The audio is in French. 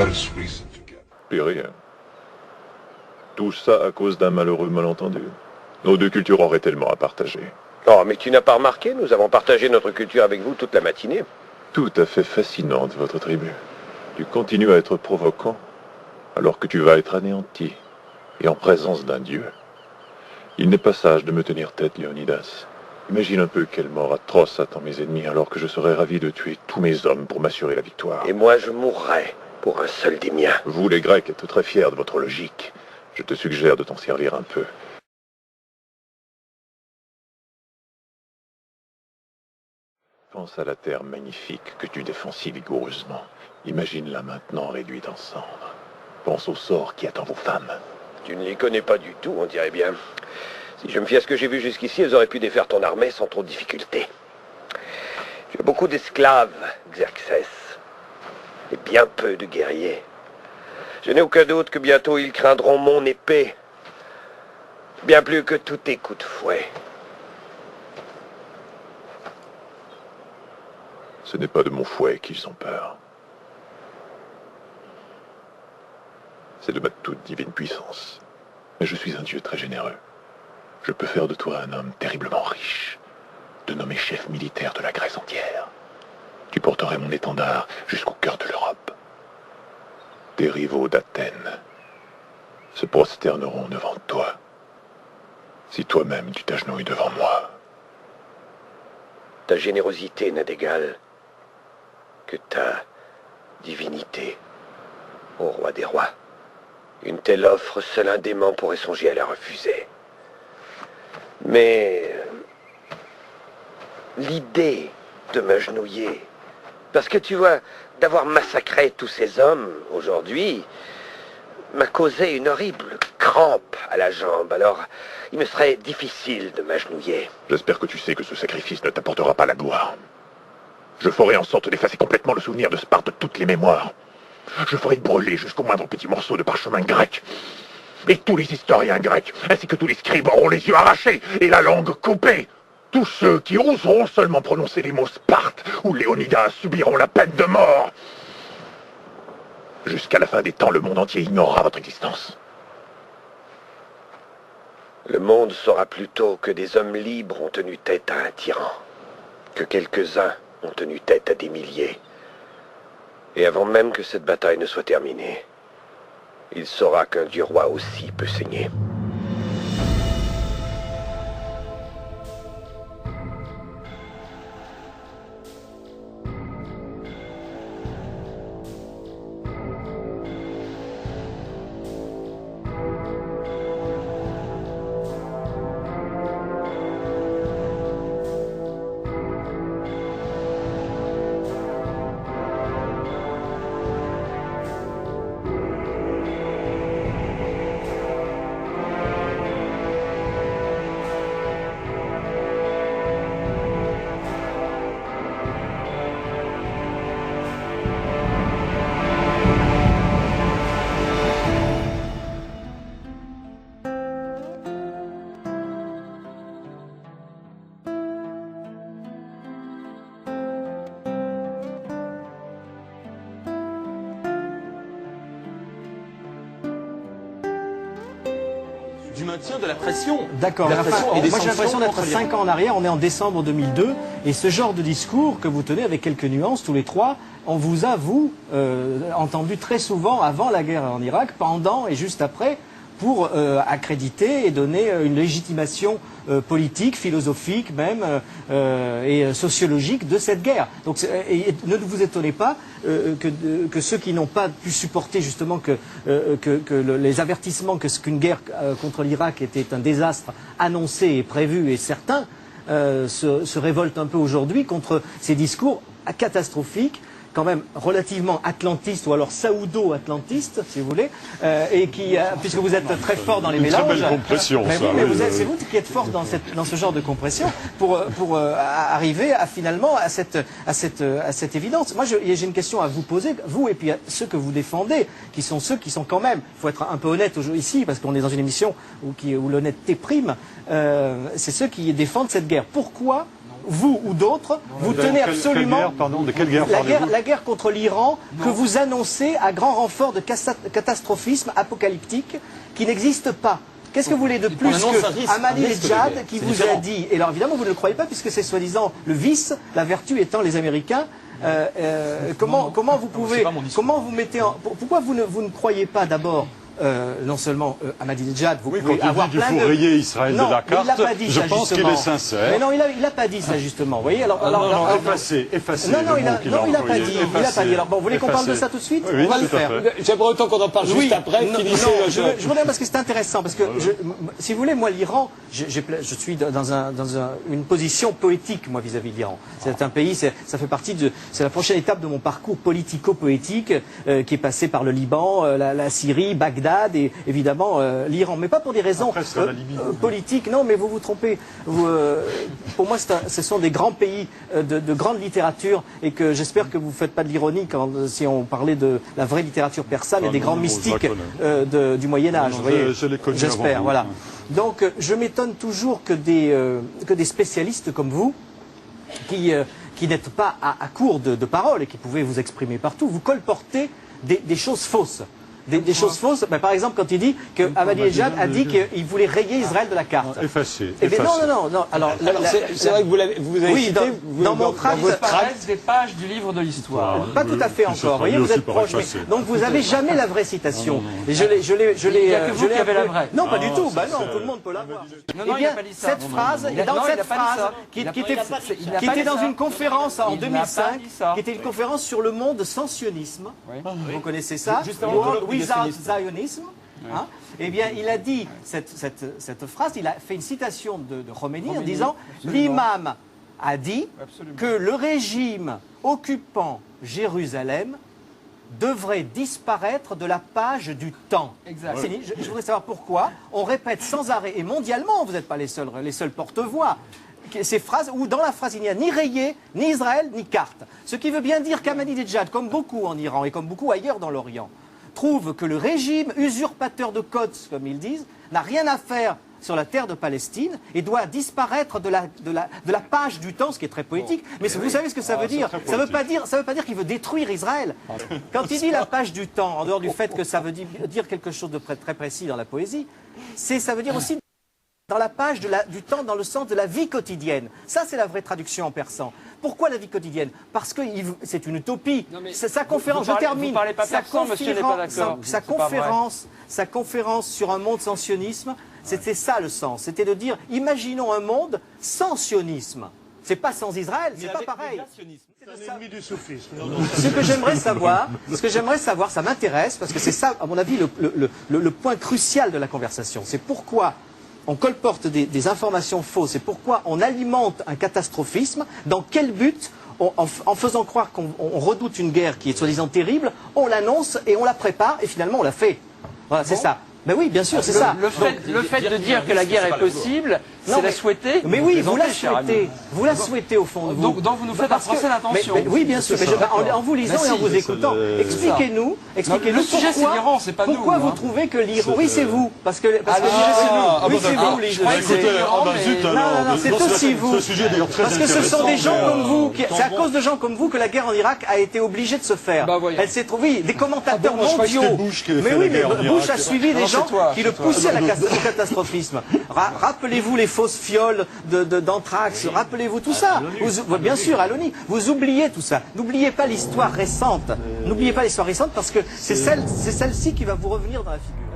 let's reason together. Puis rien. Tout ça à cause d'un malheureux malentendu. Nos deux cultures auraient tellement à partager. Oh, mais tu n'as pas remarqué, nous avons partagé notre culture avec vous toute la matinée. Tout à fait fascinante, votre tribu. Tu continues à être provoquant, alors que tu vas être anéanti, et en présence d'un dieu. Il n'est pas sage de me tenir tête, Léonidas. Imagine un peu quelle mort atroce attend mes ennemis, alors que je serais ravi de tuer tous mes hommes pour m'assurer la victoire. Et moi, je mourrais pour un seul des miens. Vous, les Grecs, êtes très fiers de votre logique. Je te suggère de t'en servir un peu. Pense à la terre magnifique que tu défends si vigoureusement. Imagine-la maintenant réduite en cendres. Pense au sort qui attend vos femmes. Tu ne les connais pas du tout, on dirait bien. Si je me fie à ce que j'ai vu jusqu'ici, elles auraient pu défaire ton armée sans trop de difficulté. Tu as beaucoup d'esclaves, Xerxès, et bien peu de guerriers. Je n'ai aucun doute que bientôt ils craindront mon épée, bien plus que tous tes coups de fouet. Ce n'est pas de mon fouet qu'ils ont peur. C'est de ma toute divine puissance. Mais je suis un dieu très généreux. Je peux faire de toi un homme terriblement riche, te nommer chef militaire de la Grèce entière. Tu porterais mon étendard jusqu'au cœur de l'Europe. Tes rivaux d'Athènes se prosterneront devant toi, si toi-même tu t'agenouilles devant moi. Ta générosité n'a d'égal que ta divinité, ô roi des rois. Une telle offre, seul un démon pourrait songer à la refuser. Mais l'idée de m'agenouiller, parce que tu vois, d'avoir massacré tous ces hommes aujourd'hui, m'a causé une horrible crampe à la jambe, alors il me serait difficile de m'agenouiller. J'espère que tu sais que ce sacrifice ne t'apportera pas la gloire. Je ferai en sorte d'effacer complètement le souvenir de Sparte de toutes les mémoires. Je ferai brûler jusqu'au moindre petit morceau de parchemin grec. Et tous les historiens grecs, ainsi que tous les scribes, auront les yeux arrachés et la langue coupée. Tous ceux qui oseront seulement prononcer les mots Sparte ou Léonidas subiront la peine de mort. Jusqu'à la fin des temps, le monde entier ignorera votre existence. Le monde saura plutôt que des hommes libres ont tenu tête à un tyran, que quelques-uns ont tenu tête à des milliers. Et avant même que cette bataille ne soit terminée, il saura qu'un dieu roi aussi peut saigner. Du maintien de la pression. D'accord. Moi j'ai l'impression d'être 5 ans en arrière, on est en décembre 2002, et ce genre de discours que vous tenez avec quelques nuances tous les trois, on vous a, entendu très souvent avant la guerre en Irak, pendant et juste après, pour accréditer et donner une légitimation politique, philosophique même, et sociologique de cette guerre. Donc ne vous étonnez pas que ceux qui n'ont pas pu supporter justement les avertissements qu'une guerre contre l'Irak était un désastre annoncé et prévu et certain, se révoltent un peu aujourd'hui contre ces discours catastrophiques, quand même relativement atlantiste ou alors saoudo-atlantiste, si vous voulez, et qui, puisque vous êtes très fort dans les mélanges. Très belle compression, mais ça. oui, mais c'est vous qui êtes fort dans ce genre de compression pour arriver finalement à cette évidence. Moi, j'ai une question à vous poser, vous et puis à ceux que vous défendez, qui sont ceux qui sont quand même, il faut être un peu honnête ici, parce qu'on est dans une émission où l'honnêteté prime, c'est ceux qui défendent cette guerre. Pourquoi vous ou d'autres, vous tenez absolument... De quelle guerre parlez-vous? La guerre contre l'Iran que vous annoncez à grand renfort de catastrophisme apocalyptique qui n'existe pas. Qu'est-ce que vous voulez de plus que Ahmadinejad qui vous a dit, et alors évidemment vous ne le croyez pas puisque c'est soi-disant le vice, la vertu étant les Américains, comment vous pouvez, comment vous mettez en, pourquoi vous ne croyez pas d'abord non seulement Ahmadinejad, vous pouvez avoir plein de... qu'il faut rayer Israël de la carte, je pense qu'il est sincère. Mais non, il n'a pas dit ça justement, vous voyez. Alors, effacez. Non, il n'a pas dit. Il a pas dit. Alors bon, vous voulez qu'on parle de ça tout de suite? Oui, on va le faire. J'aimerais autant qu'on en parle juste après. Je voudrais parce que c'est intéressant, parce que si vous voulez, moi l'Iran, je suis dans une position poétique moi vis-à-vis de l'Iran. C'est un pays, ça fait partie de, c'est la prochaine étape de mon parcours politico-poétique qui est passé par le Liban, la Syrie, Bagdad et évidemment l'Iran, mais pas pour des raisons politiques. Non, mais vous vous trompez. Pour moi, ce sont des grands pays de grande littérature et que j'espère que vous ne faites pas de l'ironie si on parlait de la vraie littérature persane et des grands mystiques du Moyen Âge. J'espère. Voilà. Donc, je m'étonne toujours que des spécialistes comme vous, qui n'êtes pas à court de paroles et qui pouvaient vous exprimer partout, vous colportez des choses fausses. Des choses fausses, par exemple quand il dit que Ahmadinejad a dit qu'il voulait rayer Israël de la carte. Effacé. Eh bien non. Alors c'est vrai que vous avez cité dans mon tract des pages du livre de l'histoire. Pas tout à fait encore. Vous voyez, vous êtes proche. Donc vous n'avez jamais la vraie citation. Et je l'ai. Il n'y a que vous qui avez la vraie. Non, pas du tout. Bah non, tout le monde peut l'avoir. Non, il n'a pas dit ça. Cette phrase, dans cette phrase, qui était dans une conférence en 2005, qui était une conférence sur le monde sans sionisme. Vous connaissez ça? Without Zionism, hein, eh bien, il a dit cette phrase, il a fait une citation de Khomeini en disant « L'imam a dit que le régime occupant Jérusalem devrait disparaître de la page du temps. » Exact. Je voudrais savoir pourquoi. On répète sans arrêt, et mondialement, vous n'êtes pas les seuls porte-voix, ces phrases où dans la phrase il n'y a ni rayé, ni Israël, ni carte. Ce qui veut bien dire qu'Ahmadinejad, comme beaucoup en Iran et comme beaucoup ailleurs dans l'Orient, trouve que le régime usurpateur de Quds, comme ils disent, n'a rien à faire sur la terre de Palestine et doit disparaître de la page du temps, ce qui est très poétique. Mais vous savez ce que ça veut dire? Ça ne veut pas dire qu'il veut détruire Israël. Quand il dit la page du temps, en dehors du fait que ça veut dire quelque chose de très précis dans la poésie, ça veut dire aussi dans la page du temps, dans le sens de la vie quotidienne. Ça, c'est la vraie traduction en persan. Pourquoi la vie quotidienne? Parce que c'est une utopie. Sa conférence, je termine. Vous parlez pas persan, monsieur n'est pas d'accord. Sa conférence sur un monde sans sionisme, c'était ça le sens. C'était de dire, imaginons un monde sans sionisme. C'est pas sans Israël, c'est pas pareil. C'est un ennemi du soufisme. Ce que j'aimerais savoir, ça m'intéresse, parce que c'est ça, à mon avis, le point crucial de la conversation. C'est pourquoi on colporte des informations fausses et pourquoi on alimente un catastrophisme, dans quel but, en faisant croire qu'on redoute une guerre qui est soi-disant terrible, on l'annonce et on la prépare et finalement on la fait. Voilà, c'est ça. Mais oui, bien sûr, c'est ça. Le fait de dire que la guerre est possible, c'est la souhaiter. Mais oui, vous la souhaitez. Vous la souhaitez au fond de vous. Donc vous nous faites un procès d'intention. Oui, bien sûr. Mais en vous lisant et en vous écoutant, expliquez-nous pourquoi vous trouvez que l'Iran... Oui, c'est vous. Parce que oui, c'est vous, les Non, c'est aussi vous. Parce que ce sont des gens comme vous. C'est à cause de gens comme vous que la guerre en Irak a été obligée de se faire. Elle s'est trouvée, des commentateurs mondiaux. Mais oui, mais Bush a suivi des gens qui le poussaient au catastrophisme. Rappelez-vous les fausses fioles d'anthrax, rappelez-vous tout ça. Bien sûr, Aloni, vous oubliez tout ça. N'oubliez pas l'histoire récente. N'oubliez pas l'histoire récente parce que c'est celle-ci qui va vous revenir dans la figure.